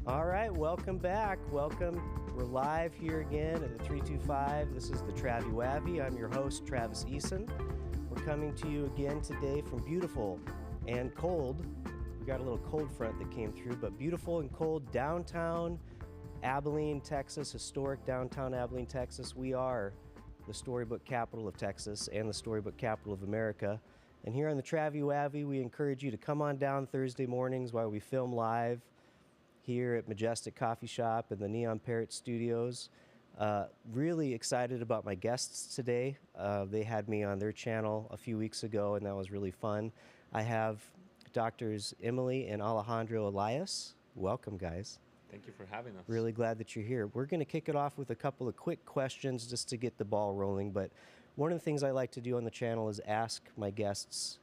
All right, welcome back. Welcome. We're live here again at the 325. This is the Travi Wavi. I'm your host, Travis Eason. We're coming to you again today from beautiful and cold. We got a little cold front that came through, but beautiful and cold downtown Abilene, Texas, historic downtown Abilene, Texas. We are the storybook capital of Texas and the storybook capital of America. And here on the Travi Wavi, we encourage you to come on down Thursday mornings while we film live here at Majestic Coffee Shop and the Neon Parrot Studios. Really excited about my guests today. They had me on their channel a few weeks ago, and that was really fun. I have Doctors Emily and Alejandro Elias. Welcome, guys. Thank you for having us. Really glad that you're here. We're going to kick it off with a couple of quick questions just to get the ball rolling. But one of the things I like to do on the channel is ask my guests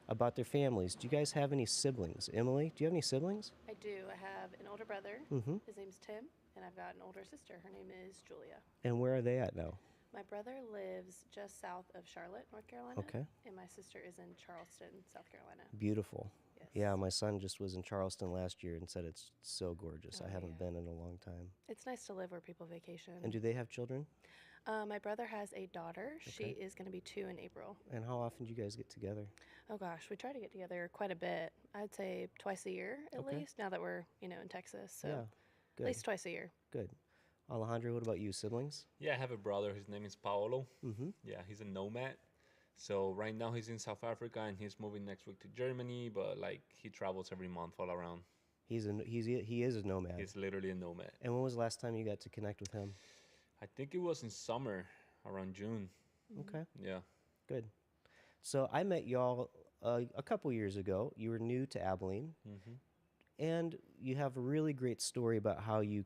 about their families. Do you guys have any siblings? Emily, do you have any siblings? I do. I have an older brother. Mm-hmm. His name's Tim, and I've got an older sister. Her name is Julia. And where are they at now? My brother lives just south of Charlotte, North Carolina. Okay. And my sister is in Charleston, South Carolina. Beautiful. Yes. Yeah, my son just was in Charleston last year and said it's so gorgeous. Oh, I haven't yeah. been in a long time. It's nice to live where people vacation. And do they have children? My brother has a daughter. Okay. She is going to be 2 in April. And how often do you guys get together? Oh gosh, we try to get together quite a bit. I'd say twice a year at Okay. least. Now that we're in Texas, so Yeah, good. at least twice a year. Good. Alejandro, what about you? Siblings? Yeah, I have a brother. His name is Paolo. Mm-hmm. Yeah, he's a nomad. So right now he's in South Africa and he's moving next week to Germany. But like he travels every month all around. He is a nomad. He's literally a nomad. And when was the last time you got to connect with him? I think it was in summer, around June. Okay, Yeah. good. So I met y'all a couple years ago. You were new to Abilene, and you have a really great story about how you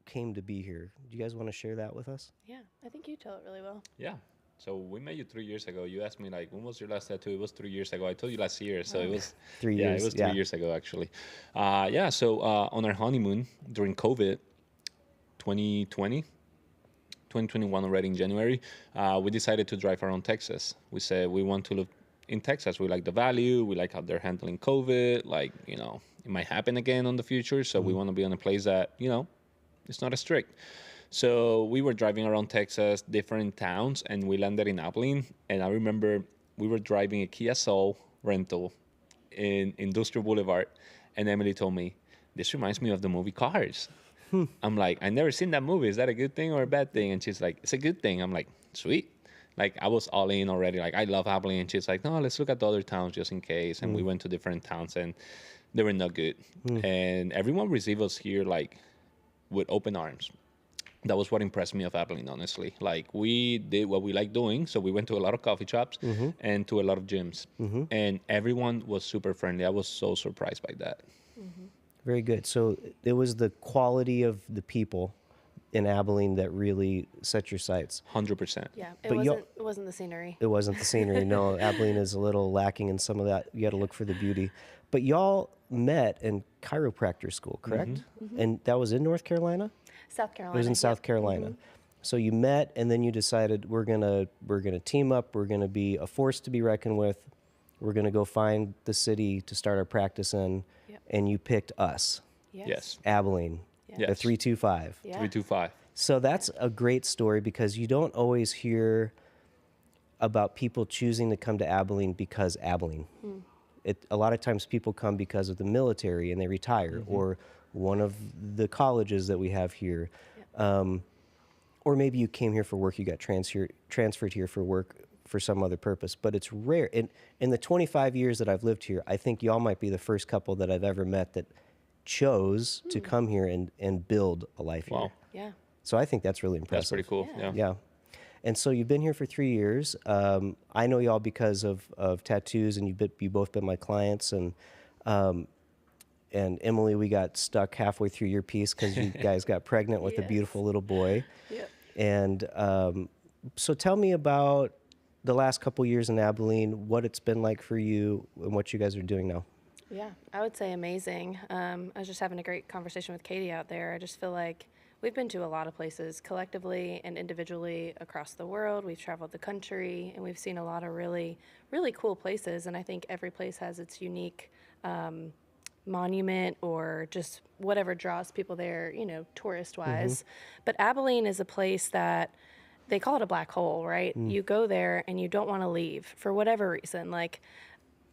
came to be here. Do you guys want to share that with us? Yeah, I think you tell it really well. Yeah. So we met you 3 years ago. You asked me like, when was your last tattoo? It was 3 years ago. I told you last year. So it was 3 years. Yeah, it was 3 years ago actually. So on our honeymoon during COVID, 2021 already in January, we decided to drive around Texas. We said we want to live in Texas. We like the value. We like how they're handling COVID. Like, it might happen again in the future. So we want to be in a place that, it's not as strict. So we were driving around Texas, different towns, and we landed in Abilene. And I remember we were driving a Kia Soul rental in Industrial Boulevard. And Emily told me, this reminds me of the movie Cars. I'm like, I never seen that movie. Is that a good thing or a bad thing? And she's like, it's a good thing. I'm like, sweet. Like, I was all in already. Like, I love Abilene. And she's like, no, let's look at the other towns just in case. And we went to different towns, and they were not good. And everyone received us here, like, with open arms. That was what impressed me of Abilene, honestly. Like, we did what we like doing. So we went to a lot of coffee shops and to a lot of gyms. And everyone was super friendly. I was so surprised by that. Very good. So it was the quality of the people in Abilene that really set your sights. 100%. Yeah, But it wasn't the scenery. It wasn't the scenery. No, Abilene is a little lacking in some of that. You got to look for the beauty. But y'all met in chiropractor school, correct? And that was in North Carolina? South Carolina. It was in South Carolina. So you met, and then you decided we're gonna team up. We're gonna be a force to be reckoned with. We're gonna go find the city to start our practice in, and you picked us, Yes. Abilene, Yeah. the Yes. 325. Yeah. 325. So that's a great story because you don't always hear about people choosing to come to Abilene because Abilene. A lot of times people come because of the military and they retire, or one of the colleges that we have here. Or maybe you came here for work, you got transferred here for work for some other purpose. But it's rare. In the 25 years that I've lived here, I think y'all might be the first couple that I've ever met that chose to come here and build a life here. Wow. Yeah. So I think that's really impressive. That's pretty cool. Yeah. Yeah. Yeah. And so you've been here for 3 years. I know y'all because of tattoos, and you both been my clients. And Emily, we got stuck halfway through your piece because you guys got pregnant with a Yes. beautiful little boy. Yep. And so tell me about the last couple years in Abilene, what it's been like for you and what you guys are doing now. Yeah, I would say amazing. I was just having a great conversation with Katie out there. I just feel like we've been to a lot of places collectively and individually across the world. We've traveled the country, and we've seen a lot of really, really cool places. And I think every place has its unique monument or just whatever draws people there, you know, tourist wise. But Abilene is a place that they call it a black hole, right? You go there and you don't want to leave for whatever reason. Like,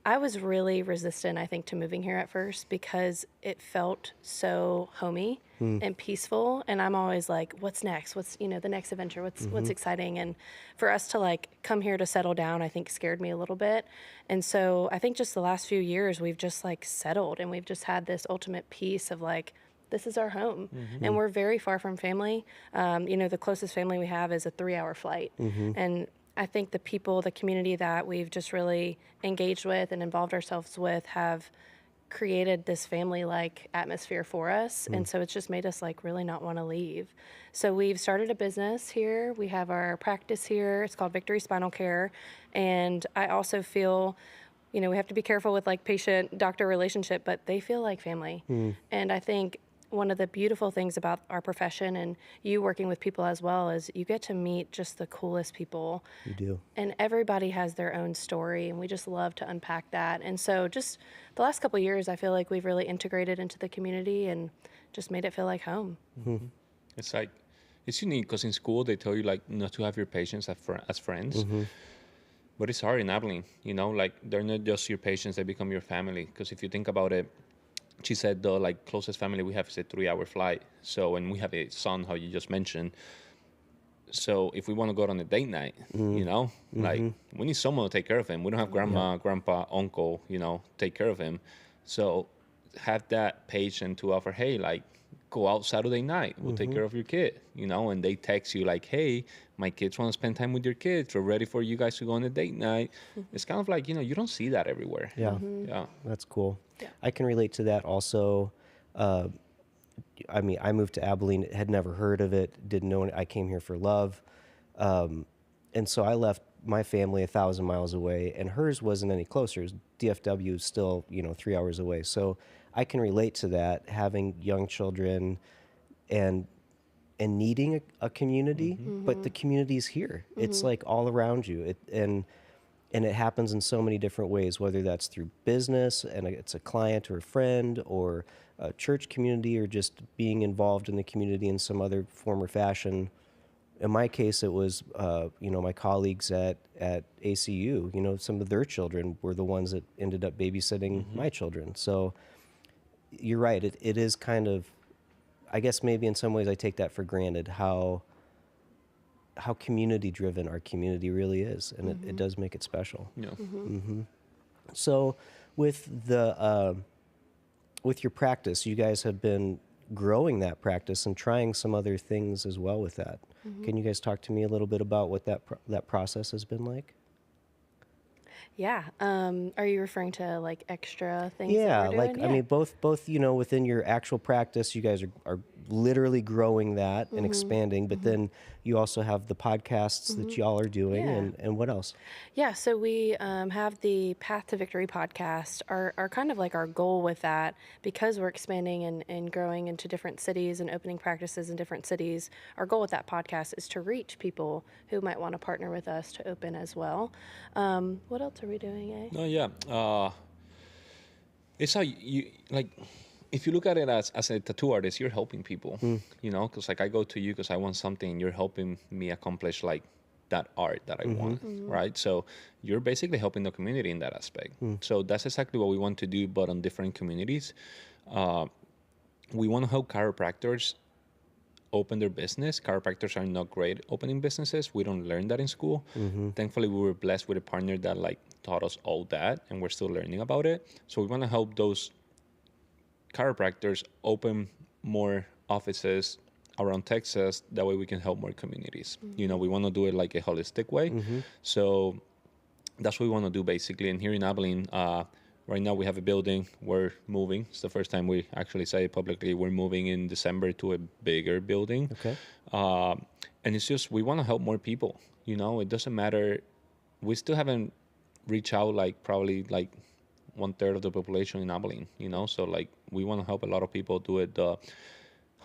I was really resistant, I think, to moving here at first because it felt so homey and peaceful. And I'm always like, what's next? What's, you know, the next adventure? What's exciting? And for us to like come here to settle down, I think scared me a little bit. And so I think just the last few years, we've just like settled and we've just had this ultimate peace of like, this is our home. And we're very far from family. You know, the closest family we have is a 3-hour flight. And I think the people, the community that we've just really engaged with and involved ourselves with have created this family-like atmosphere for us. And so it's just made us like really not want to leave. So we've started a business here. We have our practice here. It's called Victory Spinal Care. And I also feel, you know, we have to be careful with like patient-doctor relationship, but they feel like family. And I think one of the beautiful things about our profession and you working with people as well is you get to meet just the coolest people. You do. And everybody has their own story, and we just love to unpack that. And so just the last couple of years, I feel like we've really integrated into the community and just made it feel like home. It's like, it's unique because in school they tell you like not to have your patients as friends. But it's hard in Abilene, you know, like they're not just your patients, they become your family. Because if you think about it, she said the like closest family we have is a 3-hour flight. So, and we have a son, how you just mentioned. So if we want to go on a date night, you know, like we need someone to take care of him. We don't have grandma, grandpa, uncle, you know, take care of him. So have that patient to offer, hey, like go out Saturday night. We'll take care of your kid, you know, and they text you like, hey, my kids want to spend time with your kids. We're ready for you guys to go on a date night. It's kind of like, you know, you don't see that everywhere. Yeah. Yeah. That's cool. Yeah. I can relate to that also. I mean, I moved to Abilene, had never heard of it, didn't know it. I came here for love. And so I left my family 1,000 miles away, and hers wasn't any closer. DFW is still, you know, 3 hours away. So I can relate to that, having young children and needing a community, but the community's here. It's like all around you. And it happens in so many different ways, whether that's through business and it's a client or a friend or a church community or just being involved in the community in some other form or fashion. In my case, it was, you know, my colleagues at ACU, you know, some of their children were the ones that ended up babysitting my children. So you're right. It is kind of, I guess maybe in some ways I take that for granted, how community driven our community really is. And it does make it special. Yeah. So with with your practice, you guys have been growing that practice and trying some other things as well with that. Can you guys talk to me a little bit about what that process has been like? Yeah. Are you referring to like extra things? Yeah, that we're like doing? I mean, both you know, within your actual practice, you guys are literally growing that and expanding. But then you also have the podcasts that y'all are doing, Yeah. and what else? Yeah, so we have the Path to Victory podcast. Our kind of like our goal with that, because we're expanding and growing into different cities and opening practices in different cities, our goal with that podcast is to reach people who might want to partner with us to open as well. What else are we doing, eh? No, yeah. It's how you like. If you look at it as a tattoo artist, you're helping people, you know, because like I go to you because I want something, you're helping me accomplish like that art that I want, right? So you're basically helping the community in that aspect. So that's exactly what we want to do, but on different communities. We want to help chiropractors open their business. Chiropractors are not great opening businesses. We don't learn that in school. Thankfully, we were blessed with a partner that like taught us all that, and we're still learning about it. So we want to help those chiropractors open more offices around Texas. That way we can help more communities. You know, we want to do it like a holistic way. So that's what we want to do basically. And here in Abilene, right now we have a building. We're moving. It's the first time we actually say it publicly. We're moving in December to a bigger building. Okay. And it's just, we want to help more people. You know, it doesn't matter. We still haven't reached out like probably like 1/3 of the population in Abilene, you know? So like we want to help a lot of people do it the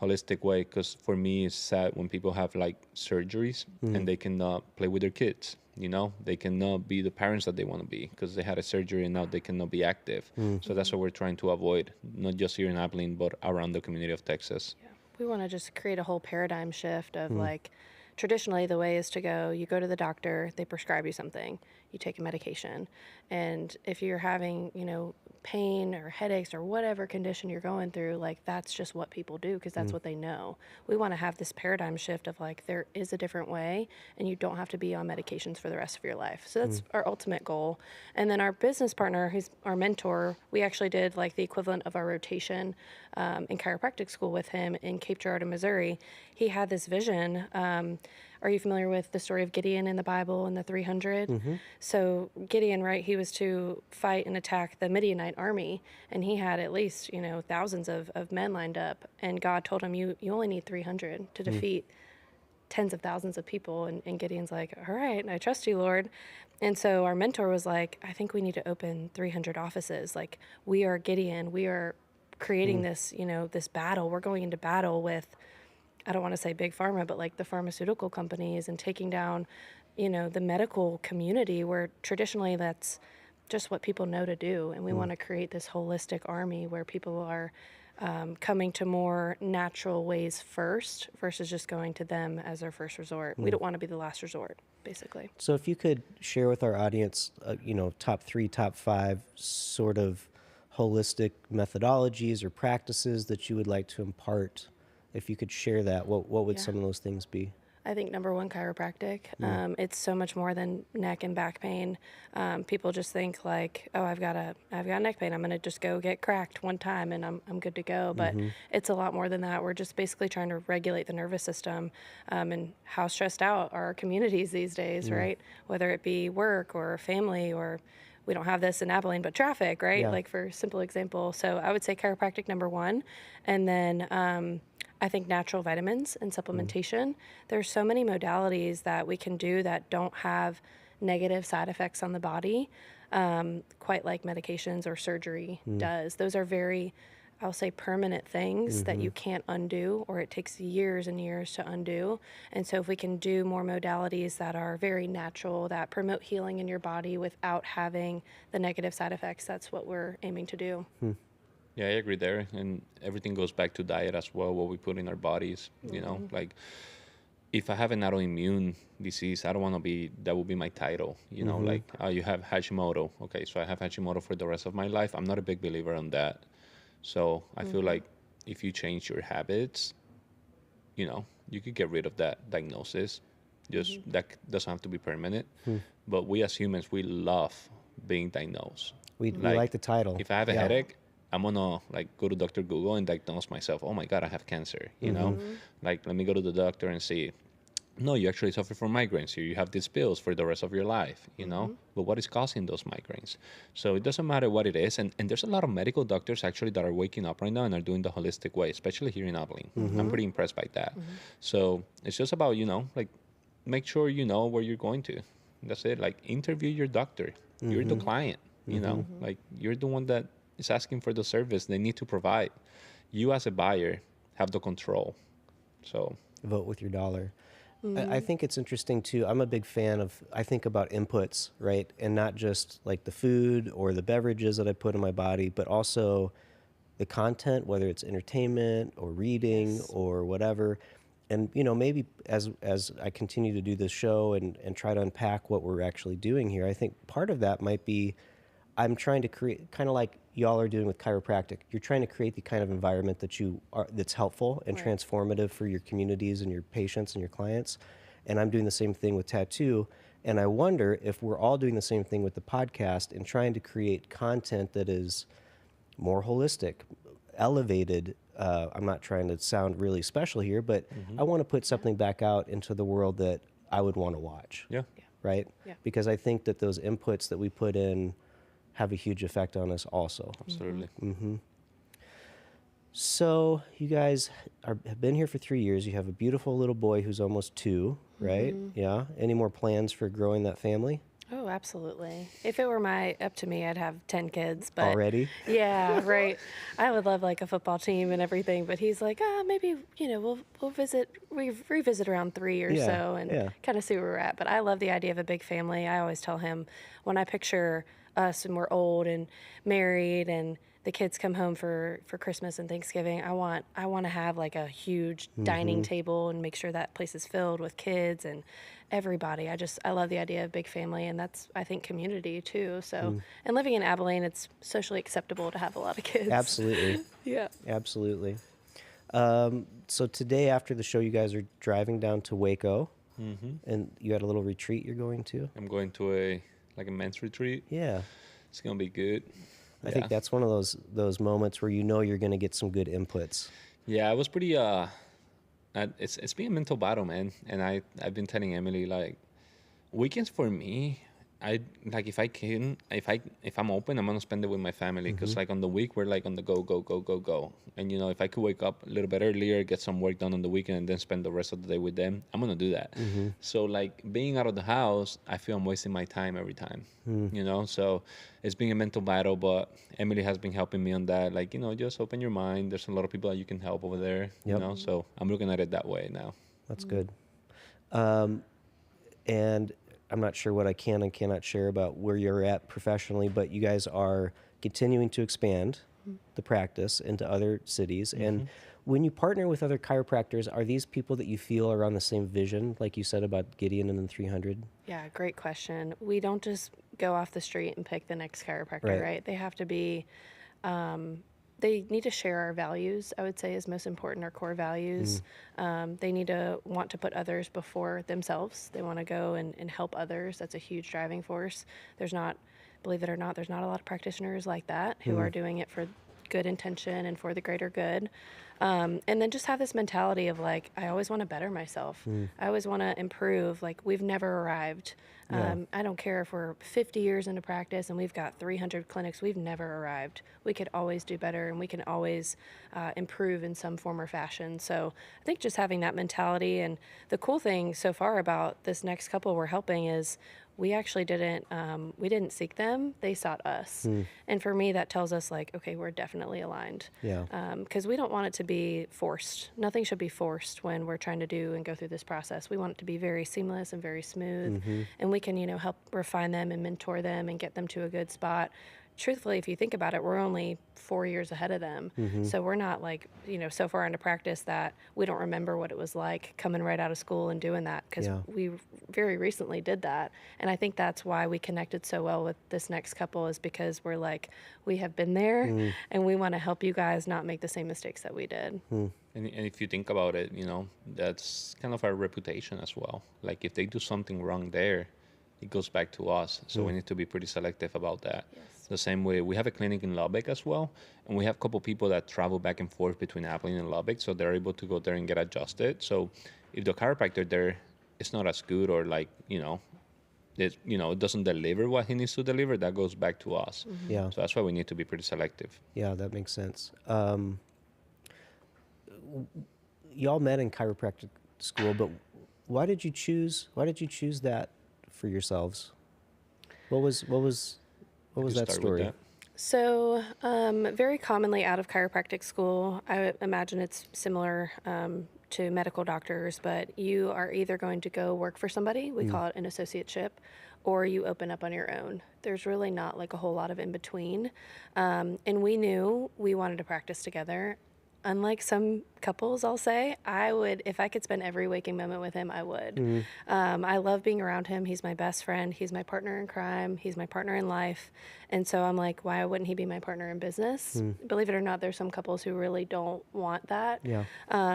holistic way, because for me it's sad when people have like surgeries and they can play with their kids, You know, they cannot be the parents that they want to be because they had a surgery and now they cannot be active. So that's what we're trying to avoid, not just here in Abilene, but around the community of Texas. Yeah. We want to just create a whole paradigm shift of like, traditionally the way is to go, you go to the doctor, they prescribe you something, you take a medication. And if you're having, pain or headaches or whatever condition you're going through, like that's just what people do because that's what they know. We want to have this paradigm shift of like, there is a different way and you don't have to be on medications for the rest of your life. So that's our ultimate goal. And then our business partner, who's our mentor, we actually did like the equivalent of our rotation in chiropractic school with him in Cape Girardeau, Missouri. He had this vision. Are you familiar with the story of Gideon in the Bible and the 300? So Gideon, right, he was to fight and attack the Midianite army, and he had at least, thousands of men lined up, and God told him, you only need 300 to defeat tens of thousands of people, and Gideon's like, all right, I trust you, Lord. And so our mentor was like, I think we need to open 300 offices. Like, we are Gideon, we are creating this, this battle. We're going into battle with, I don't want to say big pharma, but like the pharmaceutical companies and taking down, the medical community where traditionally that's just what people know to do. And we want to create this holistic army where people are coming to more natural ways first versus just going to them as their first resort. We don't want to be the last resort, basically. So if you could share with our audience, top 3, top 5 sort of holistic methodologies or practices that you would like to impart. If you could share that, what would some of those things be? I think number one, chiropractic. It's so much more than neck and back pain. People just think like, oh, I've got neck pain. I'm gonna just go get cracked one time and I'm good to go. But it's a lot more than that. We're just basically trying to regulate the nervous system and how stressed out are our communities these days, right? Whether it be work or family or we don't have this in Abilene, but traffic, right? Yeah. Like for simple example. So I would say chiropractic number one, and then I think natural vitamins and supplementation. There's so many modalities that we can do that don't have negative side effects on the body, quite like medications or surgery does. Those are very, I'll say, permanent things that you can't undo, or it takes years and years to undo. And so if we can do more modalities that are very natural, that promote healing in your body without having the negative side effects, that's what we're aiming to do. Yeah, I agree there. And everything goes back to diet as well, what we put in our bodies. Like if I have an autoimmune disease, I don't want to be, that will be my title. Like you have Hashimoto. Okay, so I have Hashimoto for the rest of my life. I'm not a big believer on that. So I feel like if you change your habits, you could get rid of that diagnosis. Just that doesn't have to be permanent. But we as humans, we love being diagnosed. We like the title. If I have a headache, I'm gonna like go to Dr. Google and diagnose myself. Oh my God, I have cancer. Like let me go to the doctor and see. No, you actually suffer from migraines. Here you have these pills for the rest of your life. But what is causing those migraines? So it doesn't matter what it is. And there's a lot of medical doctors actually that are waking up right now and are doing the holistic way, especially here in Abilene. I'm pretty impressed by that. So it's just about like make sure you know where you're going to. That's it. Like interview your doctor. You're the client. Like you're the one that is asking for the service they need to provide. You as a buyer have the control. So vote with your dollar. I think it's interesting too. I'm a big fan of, I think about inputs, right? And not just like the food or the beverages that I put in my body, but also the content, whether it's entertainment or reading or whatever. And, maybe as I continue to do this show and try to unpack what we're actually doing here, I think part of that might be I'm trying to create, kind of like y'all are doing with chiropractic. You're trying to create the kind of environment that's helpful and transformative for your communities and your patients and your clients. And I'm doing the same thing with tattoo. And I wonder if we're all doing the same thing with the podcast and trying to create content that is more holistic, elevated. I'm not trying to sound really special here, but I want to put something back out into the world that I would want to watch. Yeah. Right? Yeah. Because I think that those inputs that we put in have a huge effect on us also. Absolutely. So you guys have been here for 3 years. You have a beautiful little boy who's almost 2, right? Yeah. Any more plans for growing that family? Oh, absolutely. If it were up to me, I'd have 10 kids, but Already? yeah, right. I would love like a football team and everything, but he's like, maybe, we'll revisit around 3 or Yeah, so and yeah. kind of see where we're at. But I love the idea of a big family. I always tell him when I picture us and we're old and married and the kids come home for Christmas and Thanksgiving, I want to have like a huge dining table and make sure that place is filled with kids and everybody. I love the idea of big family, and that's, I think, community too. So, and living in Abilene, it's socially acceptable to have a lot of kids. Absolutely. Yeah. Absolutely. So today after the show, you guys are driving down to Waco, and you had a little retreat you're going to? I'm going to a men's retreat. Yeah. It's gonna be good. I think that's one of those moments where you know you're going to get some good inputs. Yeah, it was pretty. It's been a mental battle, man. And I've been telling Emily, like, weekends for me, I like, if I'm open, I'm gonna spend it with my family, because like on the week we're like on the go, and if I could wake up a little bit earlier, get some work done on the weekend, and then spend the rest of the day with them, I'm gonna do that. So like being out of the house, I feel I'm wasting my time every time. So it's been a mental battle, but Emily has been helping me on that. Like, just open your mind. There's a lot of people that you can help over there. So I'm looking at it that way now. That's good. And I'm not sure what I can and cannot share about where you're at professionally, but you guys are continuing to expand the practice into other cities. And when you partner with other chiropractors, are these people that you feel are on the same vision, like you said about Gideon and the 300? Yeah, great question. We don't just go off the street and pick the next chiropractor, right? They have to be, they need to share our values, I would say, is most important, our core values. They need to want to put others before themselves. They want to go and help others. That's a huge driving force. Believe it or not, there's not a lot of practitioners like that who are doing it for good intention and for the greater good. And then just have this mentality of like, I always want to better myself. I always want to improve. Like, we've never arrived. I don't care if we're 50 years into practice and we've got 300 clinics, we've never arrived. We could always do better, and we can always improve in some form or fashion. So I think just having that mentality, and the cool thing so far about this next couple we're helping is we actually didn't seek them, they sought us. And for me, that tells us like, okay, we're definitely aligned. Yeah. Because we don't want it to be forced. Nothing should be forced when we're trying to do and go through this process. We want it to be very seamless and very smooth, and we can, help refine them and mentor them and get them to a good spot. Truthfully, if you think about it, we're only 4 years ahead of them. So we're not like, so far into practice that we don't remember what it was like coming right out of school and doing that, because we very recently did that. And I think that's why we connected so well with this next couple, is because we're like, we have been there and we want to help you guys not make the same mistakes that we did. And if you think about it, that's kind of our reputation as well. Like, if they do something wrong there, it goes back to us. So we need to be pretty selective about that. Yes. The same way, we have a clinic in Lubbock as well, and we have a couple people that travel back and forth between Abilene and Lubbock, so they're able to go there and get adjusted. So if the chiropractor there is not as good, or like, it doesn't deliver what he needs to deliver, that goes back to us. Yeah. So that's why we need to be pretty selective. Yeah, that makes sense. Y'all met in chiropractic school, but why did you choose that for yourselves? What was that story? So, very commonly out of chiropractic school, I imagine it's similar to medical doctors, but you are either going to go work for somebody, we call it an associateship, or you open up on your own. There's really not like a whole lot of in between. And we knew we wanted to practice together. Unlike some couples, I'll say, I would, if I could spend every waking moment with him, I would. I love being around him. He's my best friend. He's my partner in crime. He's my partner in life. And so I'm like, why wouldn't he be my partner in business? Believe it or not, there's some couples who really don't want that. Yeah.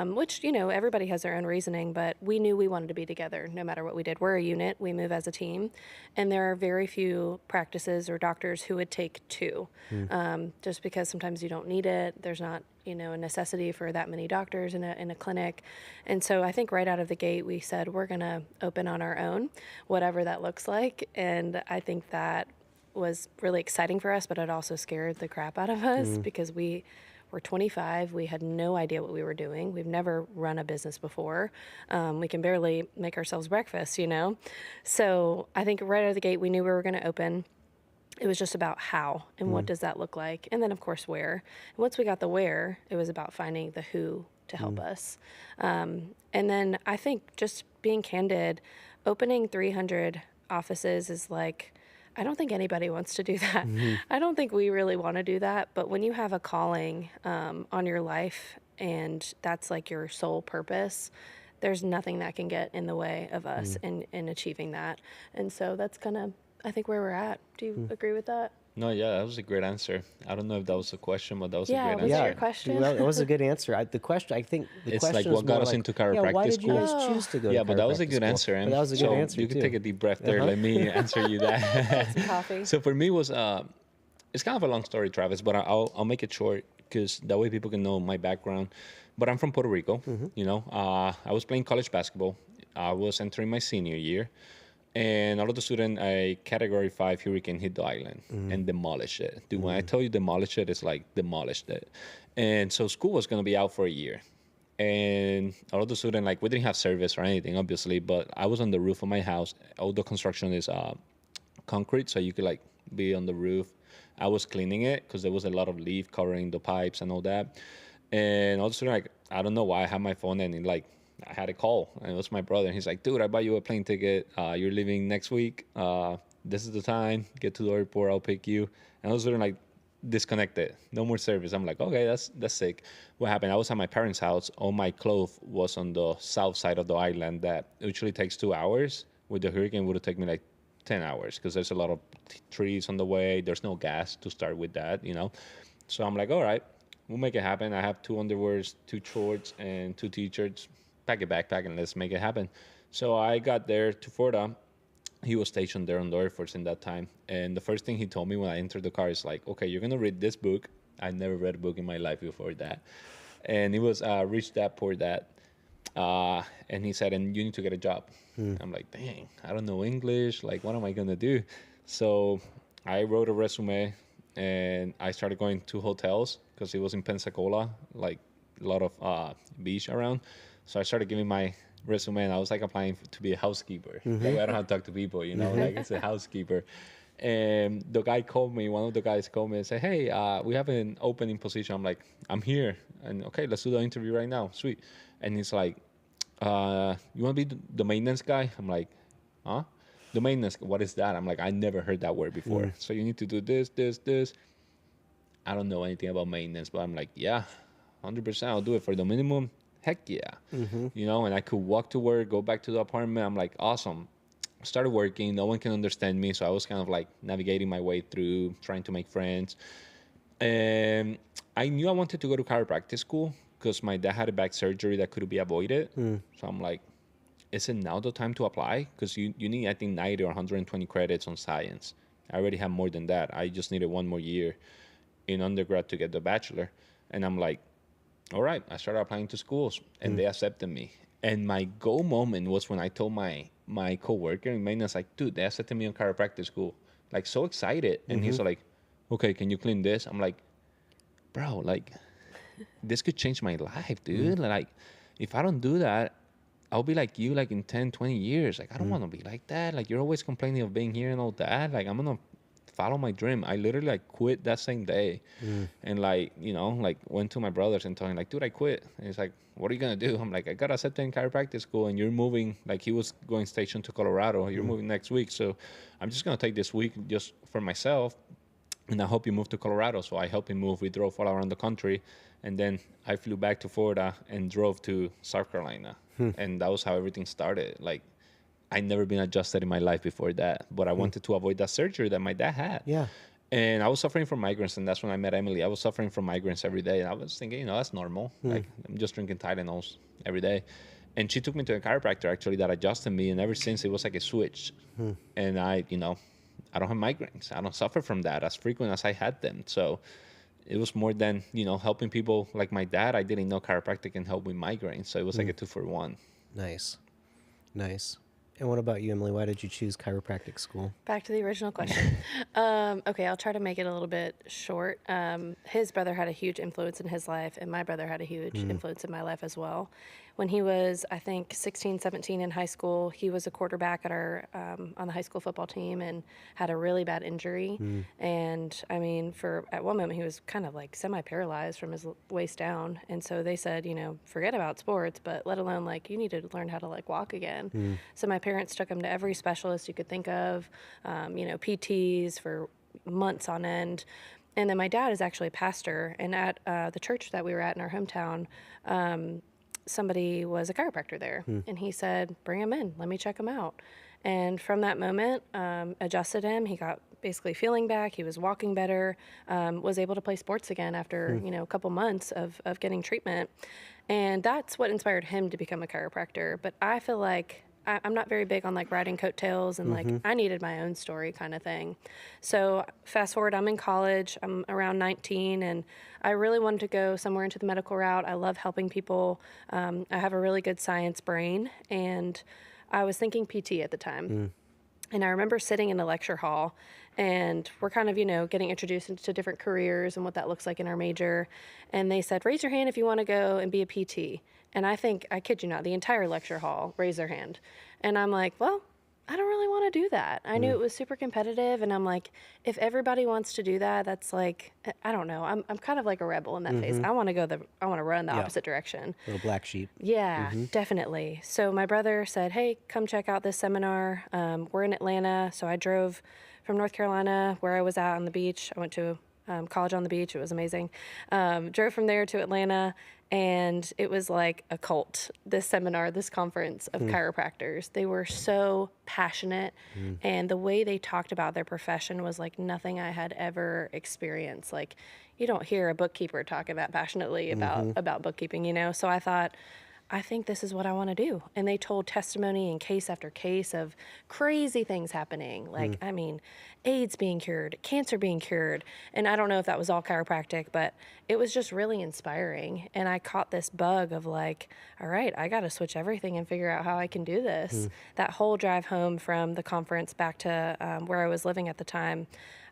Which, everybody has their own reasoning, but we knew we wanted to be together no matter what we did. We're a unit. We move as a team. And there are very few practices or doctors who would take two, just because sometimes you don't need it. There's not, a necessity for that many doctors in a clinic. And so I think right out of the gate, we said, we're going to open on our own, whatever that looks like. And I think that was really exciting for us, but it also scared the crap out of us because we We're 25. We had no idea what we were doing. We've never run a business before. We can barely make ourselves breakfast, you know? So I think right out of the gate, we knew we were going to open. It was just about how and what does that look like. And then, of course, where. And once we got the where, it was about finding the who to help us. And then I think just being candid, opening 300 offices is like, I don't think anybody wants to do that. I don't think we really want to do that. But when you have a calling on your life and that's like your sole purpose, there's nothing that can get in the way of us in achieving that. And so that's kind of, I think, where we're at. Do you agree with that? No, yeah, that was a great answer. I don't know if that was a question, but that was a great was answer. that your question? Well, it was a good answer. I think the It's question like was what got more us like, into yeah, why chiropractic did you guys school? choose to go Yeah, to but that was a chiropractic good school? answer. But that was a good so answer, you too. can take a deep breath there. Let me answer you that. Some coffee. So for me, it was it's kind of a long story, Travis, but I'll make it short because that way people can know my background. But I'm from Puerto Rico. You know, I was playing college basketball. I was entering my senior year. And all of the student, a Category 5 hurricane hit the island and demolished it. Dude, when I tell you demolished it, it's like demolished it. And so school was going to be out for a year. And all of the student, like, we didn't have service or anything, obviously, but I was on the roof of my house. All the construction is concrete, so you could, like, be on the roof. I was cleaning it because there was a lot of leaf covering the pipes and all that. And all of a sudden, like, I don't know why I had my phone and, like, I had a call, and it was my brother. And he's like, dude, I bought you a plane ticket. You're leaving next week. This is the time. Get to the airport. I'll pick you. And I was sort of like disconnected. No more service. I'm like, okay, that's sick. What happened? I was at my parents' house. All my clothes was on the south side of the island that usually takes 2 hours. With the hurricane, it would have taken me like 10 hours because there's a lot of trees on the way. There's no gas to start with that, you know. So I'm like, all right, we'll make it happen. I have 2 underwears, 2 shorts, and 2 t-shirts. Pack a backpack and let's make it happen. So I got there to Florida. He was stationed there on the Air Force in that time. And the first thing he told me when I entered the car is like, okay, you're going to read this book. I never read a book in my life before that. And it was Rich Dad, Poor Dad. And he said, and you need to get a job. I'm like, dang, I don't know English. Like, what am I going to do? So I wrote a resume and I started going to hotels because it was in Pensacola, like a lot of beach around. So I started giving my resume, and I was like applying to be a housekeeper. That way I don't have to talk to people, you know, like it's a housekeeper. And the guy called me, one of the guys called me and said, hey, we have an opening position. I'm like, I'm here. And okay, let's do the interview right now. Sweet. And he's like, you want to be the maintenance guy? I'm like, huh? The maintenance, what is that? I'm like, I never heard that word before. So you need to do this, this, this. I don't know anything about maintenance, but I'm like, yeah, 100%. I'll do it for the minimum. Heck yeah. You know, and I could walk to work, go back to the apartment. I'm like, awesome. Started working. No one can understand me. So I was kind of like navigating my way through, trying to make friends. And I knew I wanted to go to chiropractic school because my dad had a back surgery that could be avoided. So I'm like, is it now the time to apply? Because you need, I think, 90 or 120 credits on science. I already have more than that. I just needed 1 more year in undergrad to get the bachelor. And I'm like, all right, I started applying to schools, and they accepted me. And my go moment was when I told my coworker in maintenance, like, dude, they accepted me on chiropractic school. Like, so excited. And he's like, okay, can you clean this? I'm like, bro, like, this could change my life, dude. Like, if I don't do that, I'll be like you, like, in 10, 20 years. Like, I don't want to be like that. Like, you're always complaining of being here and all that. Like, I'm going to follow my dream. I literally, like, quit that same day. And, like, you know, like, went to my brothers and told him, like, dude, I quit. And he's like, what are you going to do? I'm like, I got accepted in chiropractic school, and you're moving. Like, he was going station to Colorado. You're moving next week. So I'm just going to take this week just for myself, and I hope you move to Colorado. So I helped him move. We drove all around the country. And then I flew back to Florida and drove to South Carolina. And that was how everything started. Like, I'd never been adjusted in my life before that, but I wanted to avoid that surgery that my dad had. Yeah. And I was suffering from migraines, and that's when I met Emily. I was suffering from migraines every day, and I was thinking, you know, that's normal. Like, I'm just drinking Tylenols every day. And she took me to a chiropractor, actually, that adjusted me, and ever since, it was like a switch. And I, you know, I don't have migraines. I don't suffer from that as frequent as I had them. So it was more than, you know, helping people like my dad. I didn't know chiropractic can help with migraines. So it was like a 2-for-1. Nice. And what about you, Emily? Why did you choose chiropractic school? Back to the original question. Okay, I'll try to make it a little bit short. His brother had a huge influence in his life, and my brother had a huge influence in my life as well. When he was, I think, 16, 17 in high school, he was a quarterback at our on the high school football team and had a really bad injury. And I mean, at one moment, he was kind of like semi-paralyzed from his waist down. And so they said, forget about sports, but let alone like you need to learn how to like walk again. So my parents took him to every specialist you could think of, PTs for months on end. And then my dad is actually a pastor, and at the church that we were at in our hometown, somebody was a chiropractor there, and he said, bring him in, let me check him out. And from that moment, adjusted him. He got basically feeling back. He was walking better, was able to play sports again after, a couple months of getting treatment. And that's what inspired him to become a chiropractor. But I feel like I'm not very big on like riding coattails and like I needed my own story kind of thing. So fast forward, I'm in college, I'm around 19, and I really wanted to go somewhere into the medical route. I love helping people. I have a really good science brain, and I was thinking PT at the time. And I remember sitting in a lecture hall, and we're kind of, getting introduced into different careers and what that looks like in our major. And they said, raise your hand if you want to go and be a PT. And I think, I kid you not, the entire lecture hall raised their hand. And I'm like, well, I don't really want to do that. I knew it was super competitive, and I'm like, if everybody wants to do that, that's like, I don't know. I'm kind of like a rebel in that phase. I want to run the opposite direction. Little black sheep. Yeah, definitely. So my brother said, hey, come check out this seminar. We're in Atlanta. So I drove from North Carolina, where I was at on the beach. I went to college on the beach. It was amazing. Drove from there to Atlanta, and it was like a cult, this seminar, this conference of chiropractors. They were so passionate, and the way they talked about their profession was like nothing I had ever experienced. Like, you don't hear a bookkeeper talk about passionately about bookkeeping, So I thought, I think this is what I want to do. And they told testimony and case after case of crazy things happening. Like, I mean, AIDS being cured, cancer being cured. And I don't know if that was all chiropractic, but it was just really inspiring. And I caught this bug of like, all right, I got to switch everything and figure out how I can do this. That whole drive home from the conference back to where I was living at the time,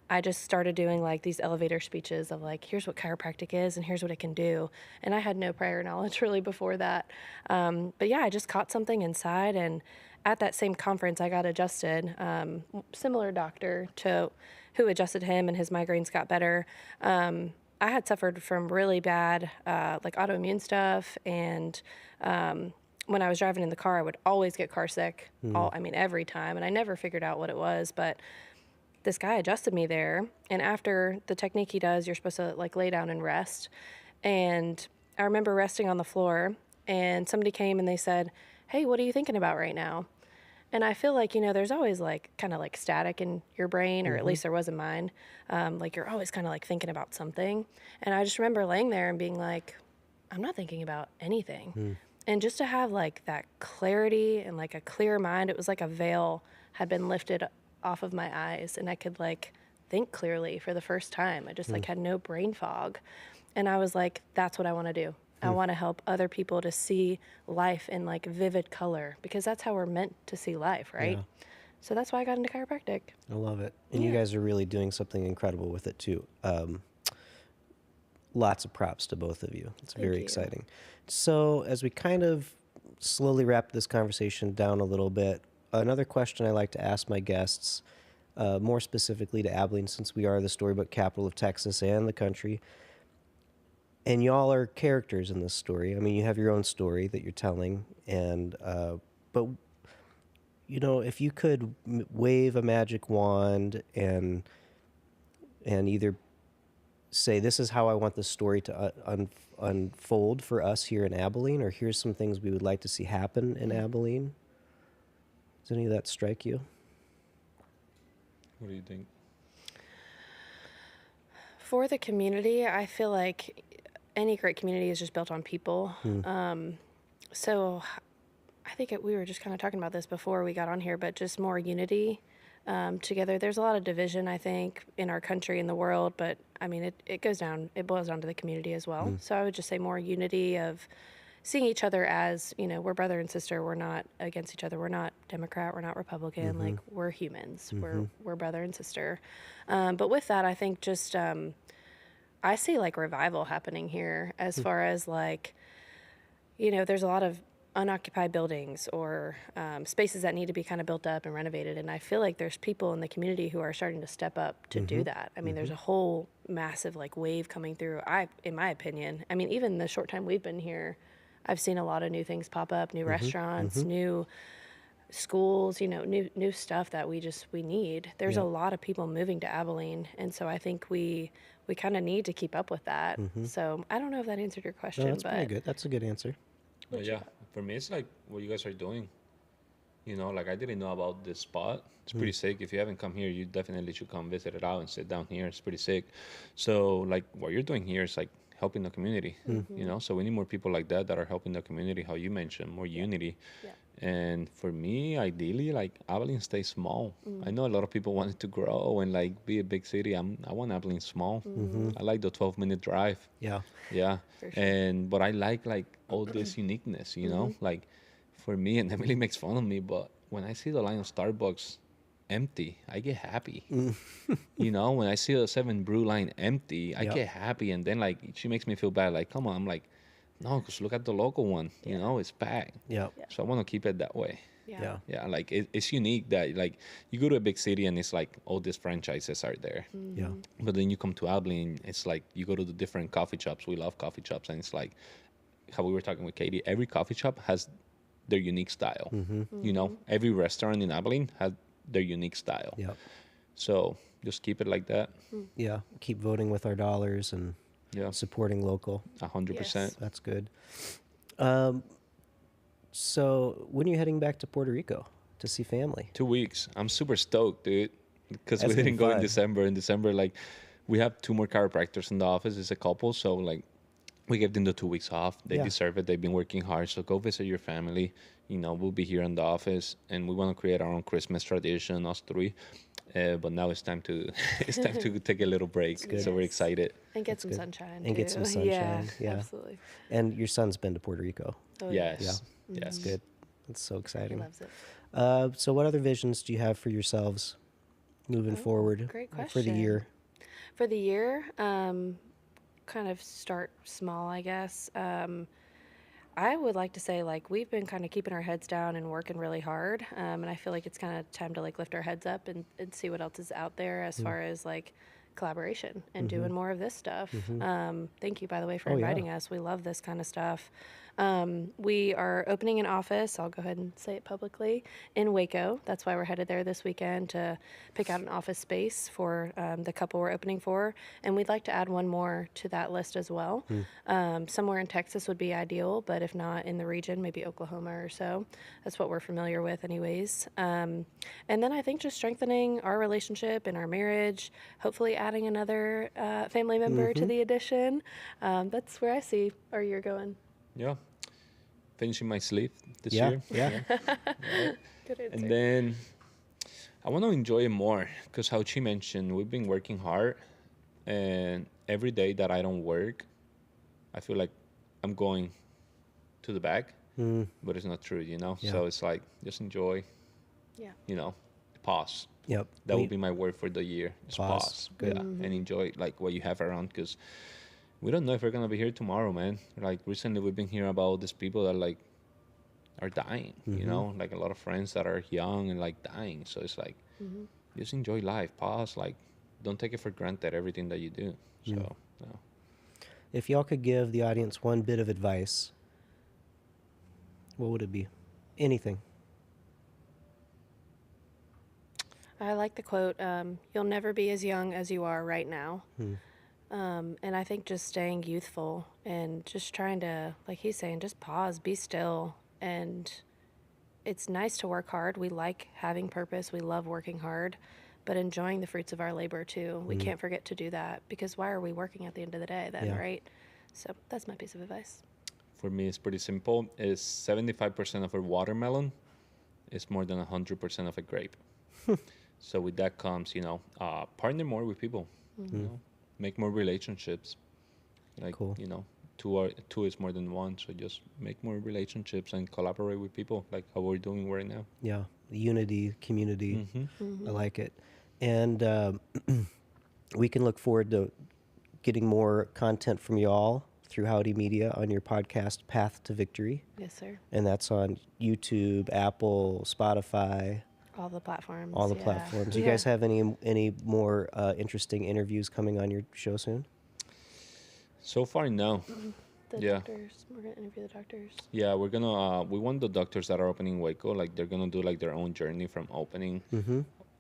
I just started doing like these elevator speeches of like, here's what chiropractic is and here's what it can do. And I had no prior knowledge really before that. But yeah, I just caught something inside, and at that same conference I got adjusted, similar doctor to who adjusted him, and his migraines got better. I had suffered from really bad like autoimmune stuff, and when I was driving in the car, I would always get car sick, every time, and I never figured out what it was, but this guy adjusted me there, and after the technique he does, you're supposed to like lay down and rest. And I remember resting on the floor, and somebody came and they said, hey, what are you thinking about right now? And I feel like, there's always like kind of like static in your brain, or at least there was in mine. Like you're always kind of like thinking about something. And I just remember laying there and being like, I'm not thinking about anything. And just to have like that clarity and like a clear mind, it was like a veil had been lifted off of my eyes, and I could like think clearly for the first time. I just like had no brain fog, and I was like, that's what I want to do. I want to help other people to see life in like vivid color, because that's how we're meant to see life, right? Yeah. So that's why I got into chiropractic. I love it. And you guys are really doing something incredible with it too. Lots of props to both of you. It's very exciting. So as we kind of slowly wrap this conversation down a little bit, another question I like to ask my guests, more specifically to Abilene, since we are the storybook capital of Texas and the country, and y'all are characters in this story. I mean, you have your own story that you're telling, and but if you could wave a magic wand and either say, this is how I want this story to unfold for us here in Abilene, or here's some things we would like to see happen in Abilene. Does any of that strike you? What do you think? For the community, I feel like any great community is just built on people. So I think we were just kind of talking about this before we got on here, but just more unity together. There's a lot of division, I think, in our country and the world, but I mean, it boils down to the community as well. So I would just say more unity of seeing each other as, we're brother and sister. We're not against each other. We're not Democrat. We're not Republican. Like, we're humans. We're brother and sister. But with that, I think just I see like revival happening here as far as like, there's a lot of unoccupied buildings or spaces that need to be kind of built up and renovated. And I feel like there's people in the community who are starting to step up to do that. I mean, there's a whole massive like wave coming through. In my opinion, I mean, even the short time we've been here, I've seen a lot of new things pop up, new restaurants, new schools, new stuff that we need. There's a lot of people moving to Abilene. And so I think we kind of need to keep up with that. So I don't know if that answered your question, No, that's but pretty good. That's a good answer. But yeah, for me, it's like what you guys are doing. Like I didn't know about this spot. It's pretty sick. If you haven't come here, you definitely should come visit it out and sit down here. It's pretty sick. So like what you're doing here is like helping the community, So we need more people like that are helping the community, how you mentioned, more unity. Yeah. And for me, ideally, like Abilene stays small. I know a lot of people want it to grow and like be a big city. I want Abilene small. I like the 12-minute drive. Yeah. Yeah. For sure. But I like all this uniqueness, like for me, and Emily makes fun of me, but when I see the line of Starbucks empty, I get happy. When I see the 7 Brew line empty, I get happy. And then like she makes me feel bad. Like, come on. I'm like, no, because look at the local one, it's packed. Yeah. So I want to keep it that way. yeah. Yeah, like it's unique that like you go to a big city and it's like all these franchises are there. Yeah. But then you come to Abilene, it's like you go to the different coffee shops. We love coffee shops, and it's like how we were talking with Katie. Every coffee shop has their unique style. Every restaurant in Abilene has their unique style. Yeah. So just keep it like that. Yeah. Keep voting with our dollars and supporting local. 100%. That's good. So when are you heading back to Puerto Rico to see family? 2 weeks. I'm super stoked, dude, because we That's didn't gonna go be in fun. December. In December, like we have 2 more chiropractors in the office. It's a couple, so like we gave them the 2 weeks off. They deserve it. They've been working hard. So go visit your family. We'll be here in the office, and we want to create our own Christmas tradition, us 3. But now it's time to take a little break. So we're Yes. excited. And get some sunshine. And get too. some sunshine, yeah. Absolutely. And your son's been to Puerto Rico. Oh, Yes. Yeah. Yes. Good. That's so He exciting. loves it. So what other visions do you have for yourselves moving forward great for the year? For the year, kind of start small, I guess. I would like to say, like, we've been kind of keeping our heads down and working really hard. And I feel like it's kind of time to, like, lift our heads up and see what else is out there as far as, like, collaboration and doing more of this stuff. Thank you, by the way, for inviting us. We love this kind of stuff. We are opening an office, I'll go ahead and say it publicly, in Waco. That's why we're headed there this weekend to pick out an office space for the couple we're opening for. And we'd like to add one more to that list as well. Somewhere in Texas would be ideal, but if not in the region, maybe Oklahoma or so. That's what we're familiar with anyways. And then I think just strengthening our relationship and our marriage, hopefully adding another family member to the addition. That's where I see our year going. Yeah. Finishing my sleep this Yeah. year. Yeah. Good answer. And then I want to enjoy it more because how she mentioned, we've been working hard, and every day that I don't work, I feel like I'm going to the back, but it's not true, Yeah. So it's like, just enjoy, Yeah. pause. Yep. That would be my word for the year. Just Pause. pause. Good. Yeah. And enjoy like what you have around, because we don't know if we're going to be here tomorrow, man. Like recently we've been hearing about these people that like are dying, like a lot of friends that are young and like dying. So it's like, just enjoy life, pause, like don't take it for granted, everything that you do. So, yeah. If y'all could give the audience one bit of advice, what would it be? Anything. I like the quote, you'll never be as young as you are right now. And I think just staying youthful and just trying to, like he's saying, just pause, be still. And it's nice to work hard. We like having purpose. We love working hard, but enjoying the fruits of our labor too. We can't forget to do that, because why are we working at the end of the day then, right? So that's my piece of advice. For me, it's pretty simple. It's 75% of a watermelon is more than 100% of a grape. So with that comes, partner more with people, make more relationships. Like, Cool. two is more than one. So just make more relationships and collaborate with people like how we're doing right now. Yeah, unity, community. I like it. And we can look forward to getting more content from y'all through Howdy Media on your podcast, Path to Victory. Yes, sir. And that's on YouTube, Apple, Spotify, All the platforms. all the yeah. platforms. You Yeah. guys have any more interesting interviews coming on your show soon? So far, no. The Yeah. doctors. We're gonna interview the doctors. Yeah, we're gonna. We want the doctors that are opening Waco, like they're gonna do like their own journey from opening,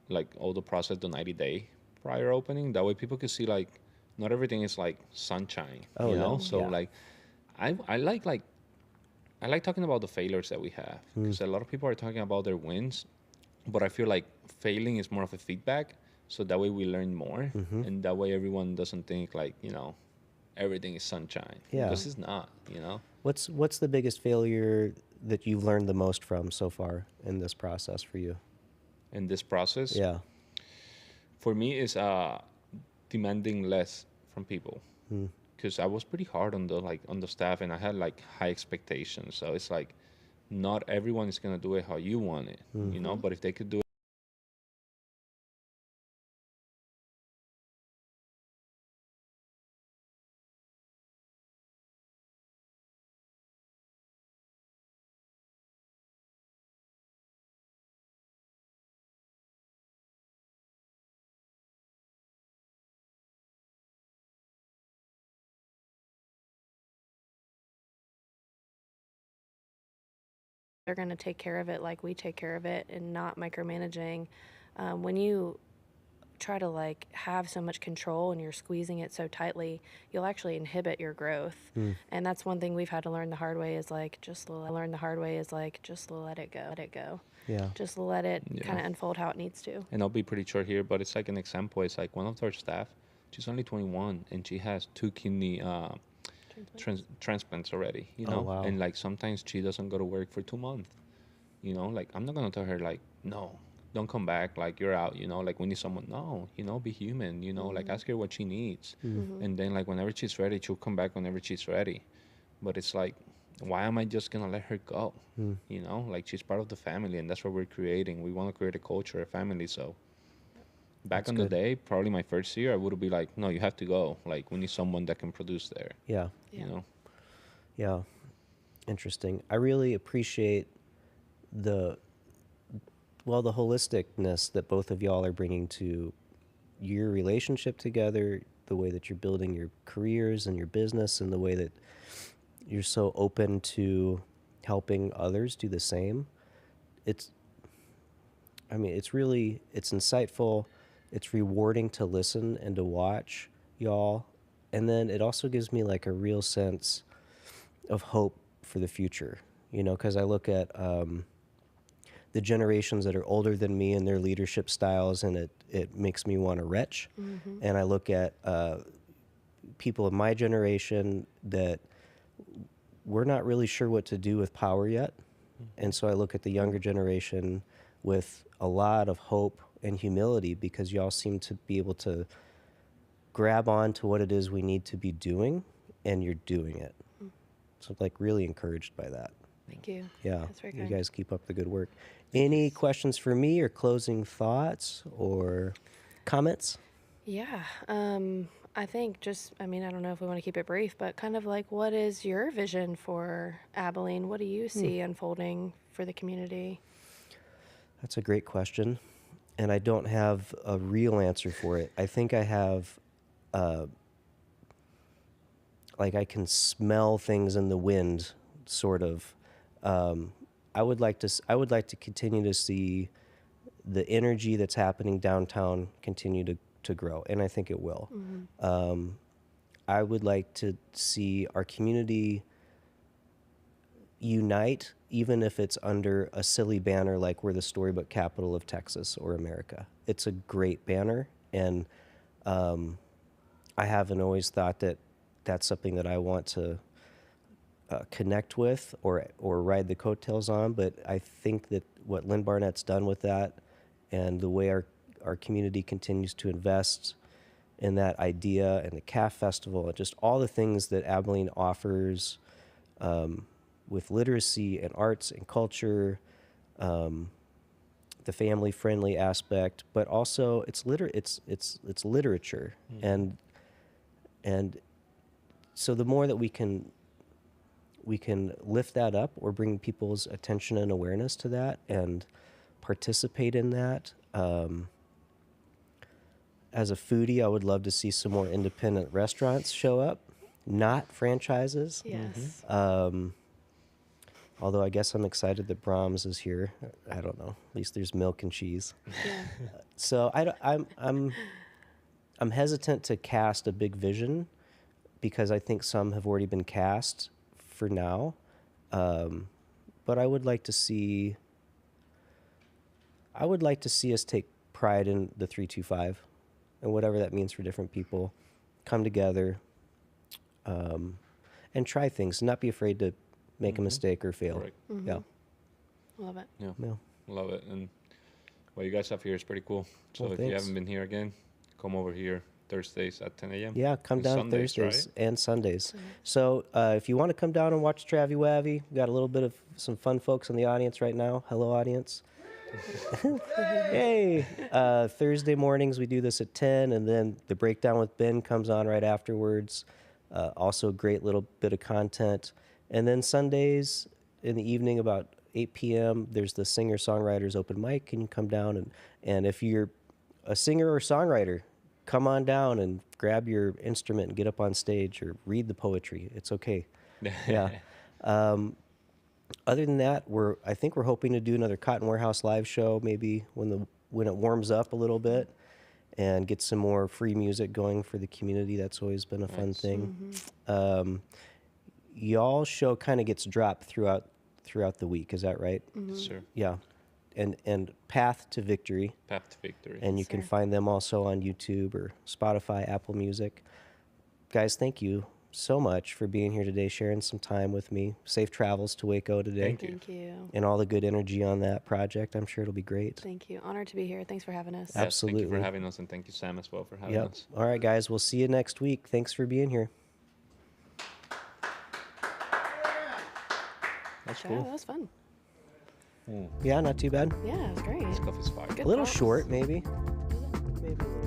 like all the process, the 90-day prior opening. That way, people can see like not everything is like sunshine, Oh, you know. no. So Yeah. like, I like talking about the failures that we have because a lot of people are talking about their wins, but I feel like failing is more of a feedback. So that way we learn more, and that way everyone doesn't think like everything is sunshine. Yeah. Because it's not, you know. What's the biggest failure that you've learned the most from so far in this process for you? In this process, Yeah. for me is demanding less from people because I was pretty hard on the staff and I had like high expectations. So it's like not everyone is gonna do it how you want it, you know. But if they could do it. They're going to take care of it like we take care of it and not micromanaging. When you try to like have so much control and you're squeezing it so tightly, you'll actually inhibit your growth. And that's one thing we've had to learn the hard way is like just let it go. Let it go. Yeah. Just let it Yeah. kind of unfold how it needs to. And I'll be pretty short here, but it's like an example. It's like one of our staff, she's only 21 and she has 2 kidney transplants already, you Oh, know. wow. And like sometimes she doesn't go to work for 2 months, you know. Like I'm not gonna tell her like no, don't come back, like you're out, you know. Like we need someone. No, you know, be human, you know. Like ask her what she needs, and then like whenever she's ready, she'll come back whenever she's ready. But it's like, why am I just gonna let her go? You know, like she's part of the family, and that's what we're creating. We want to create a culture, a family. So back That's on good. the day, probably my first year, I would be like, no, you have to go. Like we need someone that can produce there, Yeah. Yeah. you know. Yeah. Interesting. I really appreciate the holisticness that both of y'all are bringing to your relationship together, the way that you're building your careers and your business, and the way that you're so open to helping others do the same. It's insightful. It's rewarding to listen and to watch y'all. And then it also gives me like a real sense of hope for the future, you know, because I look at the generations that are older than me and their leadership styles, and it makes me want to retch. And I look at people of my generation that we're not really sure what to do with power yet. And so I look at the younger generation with a lot of hope and humility because y'all seem to be able to grab on to what it is we need to be doing, and you're doing it. So like really encouraged by that. Thank you. Yeah, That's very you kind. guys keep up the good work. Any questions for me or closing thoughts or comments? Yeah. I think I don't know if we want to keep it brief, but kind of like, what is your vision for Abilene? What do you see unfolding for the community? That's a great question, and I don't have a real answer for it. I think I have, I can smell things in the wind, sort of. I would like to continue to see the energy that's happening downtown continue to grow, and I think it will. I would like to see our community unite, even if it's under a silly banner like we're the storybook capital of Texas or America. It's a great banner, and I haven't always thought that that's something that I want to connect with or ride the coattails on, but I think that what Lynn Barnett's done with that and the way our community continues to invest and that idea and the calf festival and just all the things that Abilene offers with literacy and arts and culture, the family friendly aspect, but also it's literature. And so the more that we can lift that up or bring people's attention and awareness to that and participate in that. As a foodie, I would love to see some more independent restaurants show up, not franchises. Yes. Although I guess I'm excited that Brahms is here. I don't know. At least there's milk and cheese. Yeah. So I'm hesitant to cast a big vision because I think some have already been cast for now. But I would like to see us take pride in the 325 and whatever that means for different people. Come together and try things. Not be afraid to make a mistake or fail. Correct. Yeah. Love it. Yeah. Yeah. Love it. And what you guys have here is pretty cool. So Well, if you thanks. haven't been here again, come over here Thursdays at 10 a.m. Yeah, come And down Sundays, Thursdays right? and Sundays. So if you want to come down and watch Travi Wavi, we got a little bit of some fun folks in the audience right now. Hello, audience. Hey, Thursday mornings we do this at 10, and then the breakdown with Ben comes on right afterwards. Also a great little bit of content. And then Sundays in the evening about 8 p.m., there's the singer-songwriters open mic, and you come down. And if you're a singer or songwriter, come on down and grab your instrument and get up on stage or read the poetry. It's okay. Yeah. Other than that, I think we're hoping to do another Cotton Warehouse live show maybe when it warms up a little bit and get some more free music going for the community. That's always been a fun thing. Y'all's show kind of gets dropped throughout the week. Is that right? Sure. Yeah. And Path to Victory. Path to Victory. And you can find them also on YouTube or Spotify, Apple Music. Guys, thank you so much for being here today, sharing some time with me. Safe travels to Waco today. Thank you. Thank you. And all the good energy on that project. I'm sure it'll be great. Thank you. Honored to be here. Thanks for having us. Yes, Thank you Absolutely. for having us, and thank you, Sam, as well, for having Yep. us. All right, guys. We'll see you next week. Thanks for being here. That's Yeah, cool. that was fun. Yeah, not too bad. Yeah, it was great. Stuff is fire. Good A little thoughts. short, maybe. Maybe a little